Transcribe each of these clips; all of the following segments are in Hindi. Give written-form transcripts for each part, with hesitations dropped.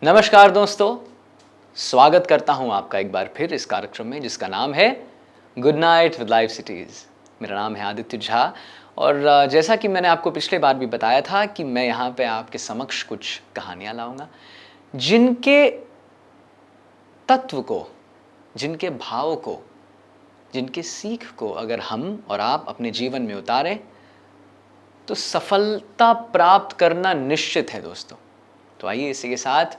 नमस्कार दोस्तों, स्वागत करता हूं आपका एक बार फिर इस कार्यक्रम में जिसका नाम है good night with live cities. मेरा नाम है आदित्य झा और जैसा कि मैंने आपको पिछले बार भी बताया था कि मैं यहाँ पे आपके समक्ष कुछ कहानियाँ लाऊंगा जिनके तत्व को, जिनके भाव को, जिनके सीख को अगर हम और आप अपने जीवन में उतारें तो सफलता प्राप्त करना निश्चित है दोस्तों। तो आइए इसी के साथ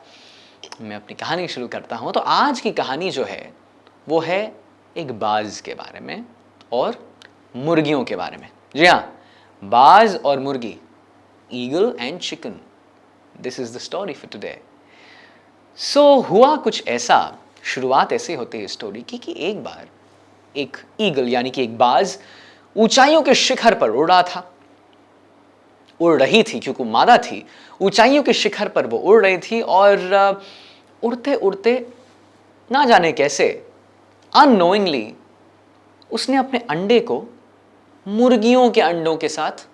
मैं अपनी कहानी शुरू करता हूं। तो आज की कहानी जो है वो है एक बाज के बारे में और मुर्गियों के बारे में। जी हाँ, बाज और मुर्गी, eagle and chicken. This is the story for today. So हुआ कुछ ऐसा, शुरुआत ऐसे होती है स्टोरी की कि एक बार एक ईगल यानी कि एक बाज ऊंचाइयों के शिखर पर उड़ रहा था, उड़ रही थी क्योंकि मादा थी। ऊंचाइयों के शिखर पर वो उड़ रही थी और उड़ते उड़ते ना जाने कैसे अननोइंगली उसने अपने अंडे को मुर्गियों के अंडों के साथ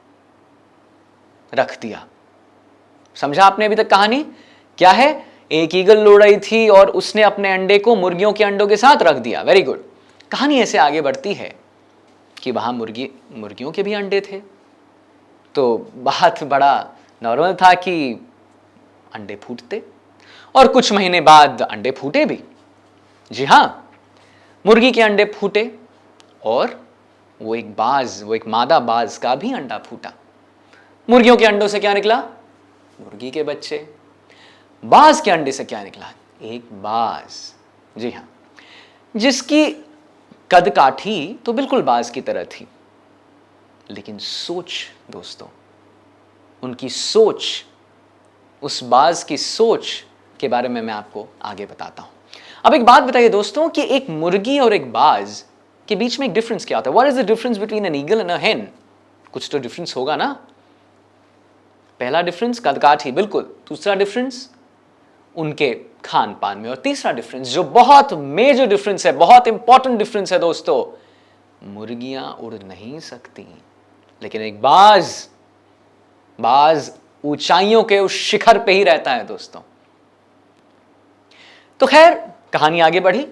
रख दिया। समझा आपने अभी तक कहानी? क्या है? एक ईगल उड़ रही थी और उसने अपने अंडे को मुर्गियों के अंडों के साथ रख दिया। Very good. कहानी ऐसे आगे बढ़ती है कि वहां मुर्गियों के भी अंडे थे, तो बात बड़ा नॉर्मल था कि अंडे फूटते और कुछ महीने बाद अंडे फूटे भी। जी हां, मुर्गी के अंडे फूटे और वो एक मादा बाज का भी अंडा फूटा। मुर्गियों के अंडों से क्या निकला? मुर्गी के बच्चे। बाज के अंडे से क्या निकला? एक बाज। जी हां, जिसकी कद काठी तो बिल्कुल बाज की तरह थी, लेकिन सोच दोस्तों, उनकी सोच, उस बाज की सोच के बारे में मैं आपको आगे बताता हूं। अब एक बात बताइए दोस्तों कि एक मुर्गी और एक बाज के बीच में एक डिफरेंस क्या होता है? What is the difference between an eagle and अ हेन? कुछ तो डिफरेंस होगा ना। पहला डिफरेंस कदकाठी, बिल्कुल। दूसरा डिफरेंस उनके खान पान में, और तीसरा डिफरेंस जो बहुत मेजर डिफरेंस है, बहुत इंपॉर्टेंट डिफरेंस है दोस्तों, मुर्गियां उड़ नहीं सकती, लेकिन एक बाज ऊंचाइयों के उस शिखर पे ही रहता है दोस्तों। तो खैर, कहानी आगे बढ़ी।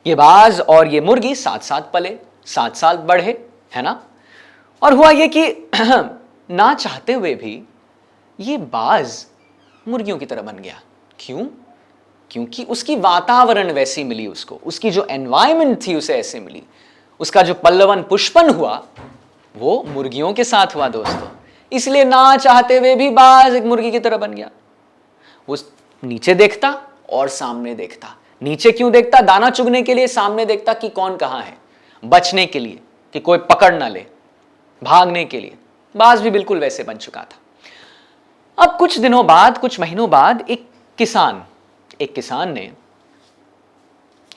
ये बाज और ये मुर्गी साथ साथ पले, 7 साल बढ़े, है ना। और हुआ ये कि ना चाहते हुए भी ये बाज मुर्गियों की तरह बन गया। क्यों? क्योंकि उसकी वातावरण वैसी मिली उसको, उसकी जो एनवायरमेंट थी उसे ऐसे मिली। उसका जो पल्लवन पुष्पन हुआ वो मुर्गियों के साथ हुआ दोस्तों। इसलिए ना चाहते हुए भी बाज एक मुर्गी की तरह बन गया। वो नीचे देखता और सामने देखता। नीचे क्यों देखता? दाना चुगने के लिए। सामने देखता कि कौन कहां है, बचने के लिए कि कोई पकड़ ना ले, भागने के लिए। बाज भी बिल्कुल वैसे बन चुका था। अब कुछ दिनों बाद, कुछ महीनों बाद एक किसान ने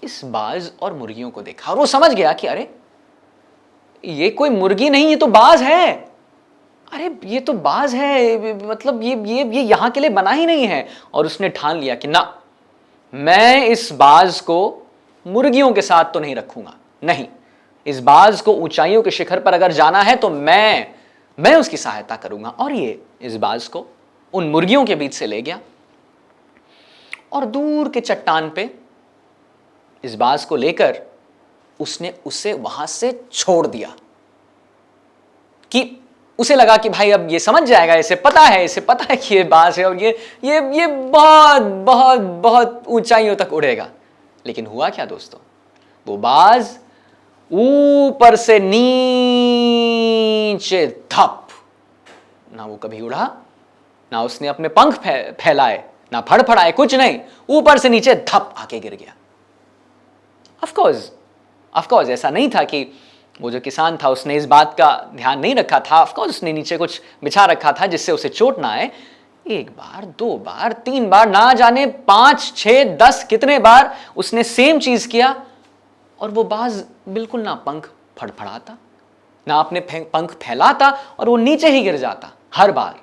इस बाज और मुर्गियों को देखा और वो समझ गया कि अरे ये कोई मुर्गी नहीं, ये तो बाज है। अरे ये तो बाज है, मतलब ये यहां के लिए बना ही नहीं है। और उसने ठान लिया कि ना, मैं इस बाज को मुर्गियों के साथ तो नहीं रखूंगा। नहीं, इस बाज को ऊंचाइयों के शिखर पर अगर जाना है तो मैं उसकी सहायता करूंगा। और ये इस बाज को उन मुर्गियों के बीच से ले गया और दूर के चट्टान पे इस बाज को लेकर उसने उसे वहां से छोड़ दिया। कि उसे लगा कि भाई अब ये समझ जाएगा, इसे पता है कि ये बाज है और ये बहुत बहुत बहुत ऊंचाइयों तक उड़ेगा। लेकिन हुआ क्या दोस्तों? वो बाज ऊपर से नीचे धप, ना वो कभी उड़ा, ना उसने अपने पंख फैलाए, ना फड़फड़ाए, कुछ नहीं, ऊपर से नीचे धप आके गिर गया। ऑफ कोर्स ऐसा नहीं था कि वो जो किसान था उसने इस बात का ध्यान नहीं रखा था। ऑफ कोर्स उसने नीचे कुछ बिछा रखा था जिससे उसे चोट ना आए। एक बार, 2 बार, 3 बार, ना जाने 5, 6, 10 कितने बार उसने सेम चीज किया और वो बाज बिल्कुल ना पंख फड़फड़ाता, ना अपने पंख फैलाता और वो नीचे ही गिर जाता हर बार।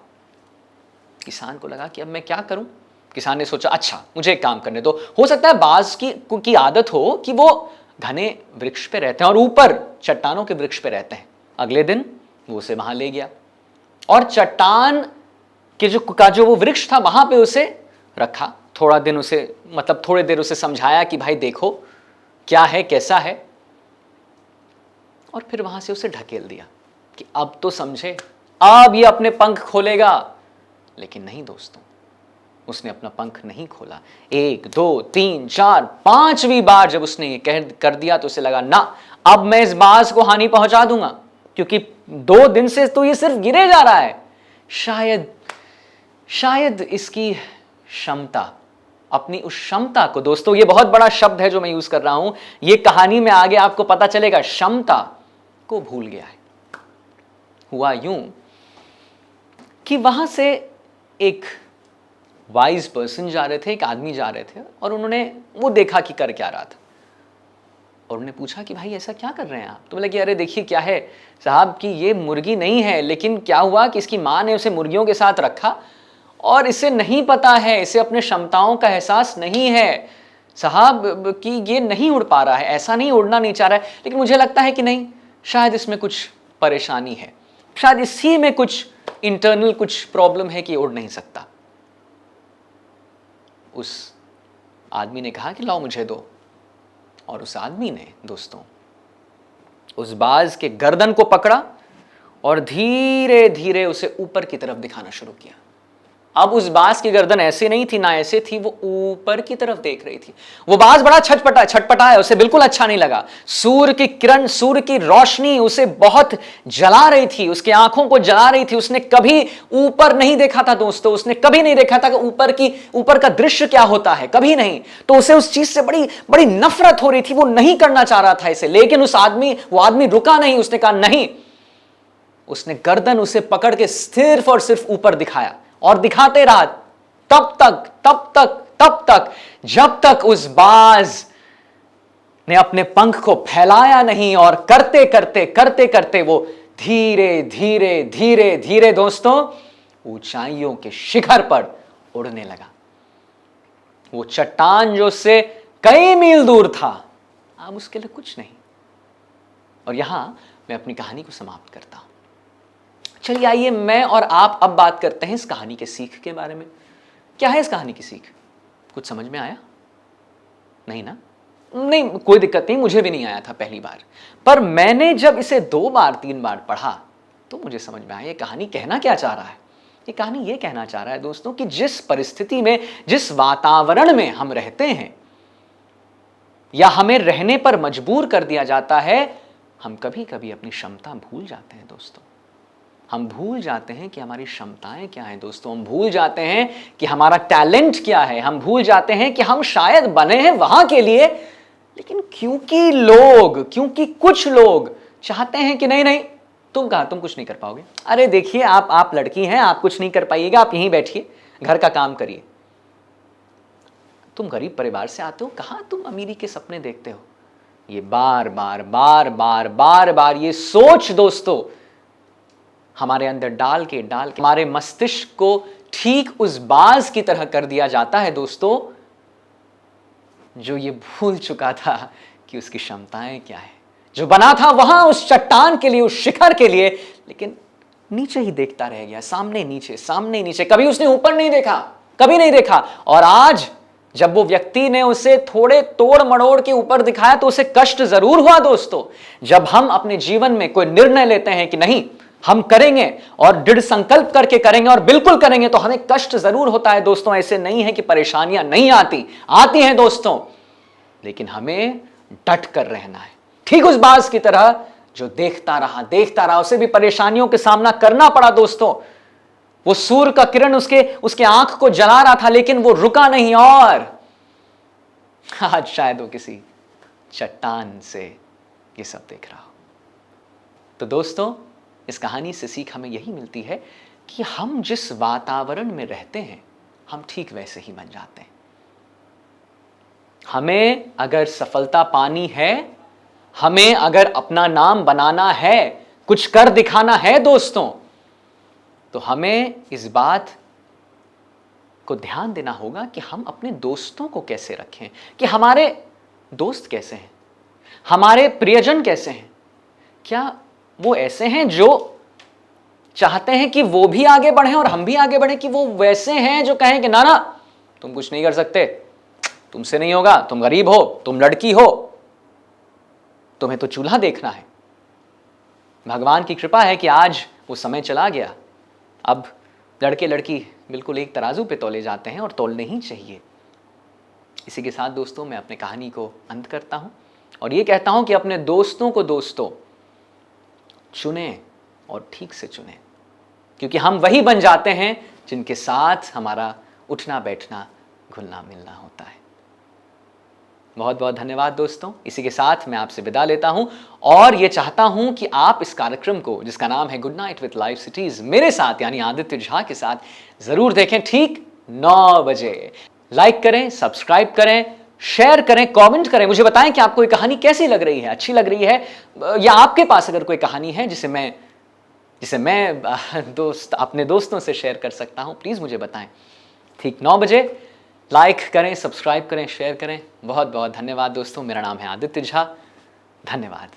किसान को लगा कि अब मैं क्या करूं। किसान ने सोचा, अच्छा मुझे एक काम करने दो। हो सकता है बाज की आदत हो कि वो घने वृक्ष पे रहते हैं और ऊपर चट्टानों के वृक्ष पे रहते हैं। अगले दिन वो उसे वहां ले गया और चट्टान के जो वो वृक्ष था वहां पे उसे रखा। थोड़ा दिन उसे मतलब थोड़ी देर उसे समझाया कि भाई देखो क्या है कैसा है, और फिर वहां से उसे ढकेल दिया कि अब तो समझे, अब ये अपने पंख खोलेगा। लेकिन नहीं दोस्तों, उसने अपना पंख नहीं खोला। 1 2 3 4 5वीं बार जब उसने ये कर दिया तो उसे लगा ना, अब मैं इस बाज को हानि पहुंचा दूंगा, क्योंकि 2 दिन से तो ये सिर्फ गिरे जा रहा है। शायद इसकी क्षमता, अपनी उस क्षमता को, दोस्तों ये बहुत बड़ा शब्द है जो मैं यूज कर रहा हूं, ये कहानी में आगे आपको पता चलेगा, क्षमता को भूल गया है। हुआ यूं कि वहां से एक वाइज पर्सन जा रहे थे, एक आदमी जा रहे थे, और उन्होंने वो देखा कि कर क्या रहा था, और उन्होंने पूछा कि भाई ऐसा क्या कर रहे हैं आप? तो बोले कि अरे देखिए क्या है साहब कि ये मुर्गी नहीं है, लेकिन क्या हुआ कि इसकी माँ ने उसे मुर्गियों के साथ रखा और इसे नहीं पता है, इसे अपने क्षमताओं का एहसास नहीं है साहब कि ये नहीं उड़ पा रहा है, ऐसा नहीं, उड़ना नहीं चाह रहा है, लेकिन मुझे लगता है कि नहीं, शायद इसमें कुछ परेशानी है, शायद इसी में कुछ इंटरनल कुछ प्रॉब्लम है कि उड़ नहीं सकता। उस आदमी ने कहा कि लाओ मुझे दो, और उस आदमी ने दोस्तों उस बाज के गर्दन को पकड़ा और धीरे धीरे उसे ऊपर की तरफ दिखाना शुरू किया। अब उस बाज की गर्दन ऐसे नहीं थी ना ऐसे थी, वो ऊपर की तरफ देख रही थी। वो बाज बड़ा छटपटाया, उसे बिल्कुल अच्छा नहीं लगा। सूर्य की किरण, सूर्य की रोशनी उसे बहुत जला रही थी, उसकी आंखों को जला रही थी। उसने कभी ऊपर नहीं देखा था दोस्तों, उसने कभी नहीं देखा था कि ऊपर का दृश्य क्या होता है, कभी नहीं। तो उसे उस चीज से बड़ी बड़ी नफरत हो रही थी, वो नहीं करना चाह रहा था इसे। लेकिन वो आदमी रुका नहीं, उसने कहा नहीं। उसने गर्दन उसे पकड़ के सिर्फ और सिर्फ ऊपर दिखाया और दिखाते रहा तब तक जब तक उस बाज ने अपने पंख को फैलाया नहीं, और करते करते वो धीरे धीरे दोस्तों ऊंचाइयों के शिखर पर उड़ने लगा। वो चट्टान जो उससे कई मील दूर था, अब उसके लिए कुछ नहीं। और यहां मैं अपनी कहानी को समाप्त करता हूं। चलिए आइए मैं और आप अब बात करते हैं इस कहानी के सीख के बारे में। क्या है इस कहानी की सीख? कुछ समझ में आया? नहीं ना? नहीं, कोई दिक्कत नहीं, मुझे भी नहीं आया था पहली बार, पर मैंने जब इसे 2 बार 3 बार पढ़ा तो मुझे समझ में आया ये कहानी कहना क्या चाह रहा है। ये कहानी ये कहना चाह रहा है दोस्तों कि जिस परिस्थिति में, जिस वातावरण में हम रहते हैं या हमें रहने पर मजबूर कर दिया जाता है, हम कभी कभी अपनी क्षमता भूल जाते हैं दोस्तों। हम भूल जाते हैं कि हमारी क्षमताएं क्या हैं दोस्तों। हम भूल जाते हैं कि हमारा टैलेंट क्या है। हम भूल जाते हैं कि हम शायद बने हैं वहां के लिए, लेकिन क्योंकि कुछ लोग चाहते हैं कि नहीं तुम कुछ नहीं कर पाओगे। अरे देखिए आप लड़की हैं, आप कुछ नहीं कर पाइएगा, आप यहीं बैठिए, घर का काम करिए। तुम गरीब परिवार से आते हो, कहां तुम अमीरी के सपने देखते हो। ये बार बार ये सोच दोस्तों हमारे अंदर डाल के हमारे मस्तिष्क को ठीक उस बाज की तरह कर दिया जाता है दोस्तों, जो ये भूल चुका था कि उसकी क्षमताएं क्या है, जो बना था वहां उस चट्टान के लिए, उस शिखर के लिए, लेकिन नीचे ही देखता रह गया, सामने नीचे, कभी उसने ऊपर नहीं देखा, कभी नहीं देखा। और आज जब वो व्यक्ति ने उसे थोड़े तोड़ मड़ोड़ के ऊपर दिखाया तो उसे कष्ट जरूर हुआ दोस्तों। जब हम अपने जीवन में कोई निर्णय लेते हैं कि नहीं हम करेंगे और दृढ़ संकल्प करके करेंगे और बिल्कुल करेंगे, तो हमें कष्ट जरूर होता है दोस्तों। ऐसे नहीं है कि परेशानियां नहीं आती हैं दोस्तों, लेकिन हमें डट कर रहना है, ठीक उस बाज की तरह जो देखता रहा, उसे भी परेशानियों के सामना करना पड़ा दोस्तों। वो सूर्य का किरण उसके आंख को जला रहा था, लेकिन वो रुका नहीं, और आज शायद वो किसी चट्टान से ये सब देख रहा हो। तो दोस्तों इस कहानी से सीख हमें यही मिलती है कि हम जिस वातावरण में रहते हैं हम ठीक वैसे ही बन जाते हैं। हमें अगर सफलता पानी है, हमें अगर अपना नाम बनाना है, कुछ कर दिखाना है दोस्तों, तो हमें इस बात को ध्यान देना होगा कि हम अपने दोस्तों को कैसे रखें, कि हमारे दोस्त कैसे हैं, हमारे प्रियजन कैसे हैं। क्या वो ऐसे हैं जो चाहते हैं कि वो भी आगे बढ़ें और हम भी आगे बढ़ें, कि वो वैसे हैं जो कहें कि ना तुम कुछ नहीं कर सकते, तुमसे नहीं होगा, तुम गरीब हो, तुम लड़की हो, तुम्हें तो चूल्हा देखना है। भगवान की कृपा है कि आज वो समय चला गया। अब लड़के लड़की बिल्कुल एक तराजू पे तोले जाते हैं और तोलने ही चाहिए। इसी के साथ दोस्तों मैं अपनी कहानी को अंत करता हूं और ये कहता हूं कि अपने दोस्तों को दोस्तों चुने और ठीक से चुने, क्योंकि हम वही बन जाते हैं जिनके साथ हमारा उठना बैठना घुलना मिलना होता है। बहुत बहुत धन्यवाद दोस्तों। इसी के साथ मैं आपसे विदा लेता हूं और ये चाहता हूं कि आप इस कार्यक्रम को, जिसका नाम है good night with live cities, मेरे साथ यानी आदित्य झा के साथ जरूर देखें ठीक 9 बजे। लाइक करें, सब्सक्राइब करें, शेयर करें, कमेंट करें, मुझे बताएं कि आपको ये कहानी कैसी लग रही है, अच्छी लग रही है, या आपके पास अगर कोई कहानी है जिसे मैं अपने दोस्तों से शेयर कर सकता हूं, प्लीज़ मुझे बताएं। ठीक 9 बजे लाइक करें, सब्सक्राइब करें, शेयर करें। बहुत बहुत धन्यवाद दोस्तों। मेरा नाम है आदित्य झा। धन्यवाद।